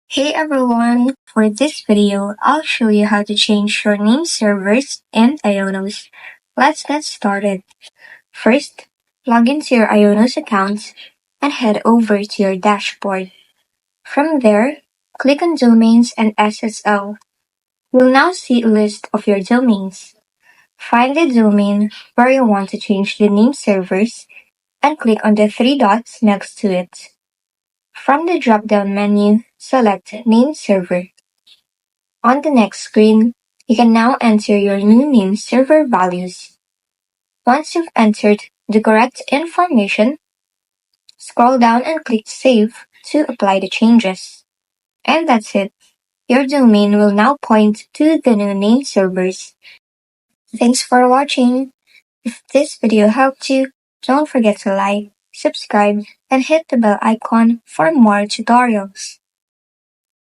Hey everyone! For this video, I'll show you how to change your name servers in Ionos. Let's get started. First, log into your Ionos account and head over to your dashboard. From there, click on Domains and SSL. You'll now see a list of your domains. Find the domain where you want to change the name servers and click on the three dots next to it. From the drop-down menu, select Name Server. On the next screen, you can now enter your new name server values. Once you've entered the correct information, scroll down and click Save to apply the changes. And that's it. Your domain will now point to the new name servers. Thanks for watching. If this video helped you, don't forget to like, subscribe, and hit the bell icon for more tutorials.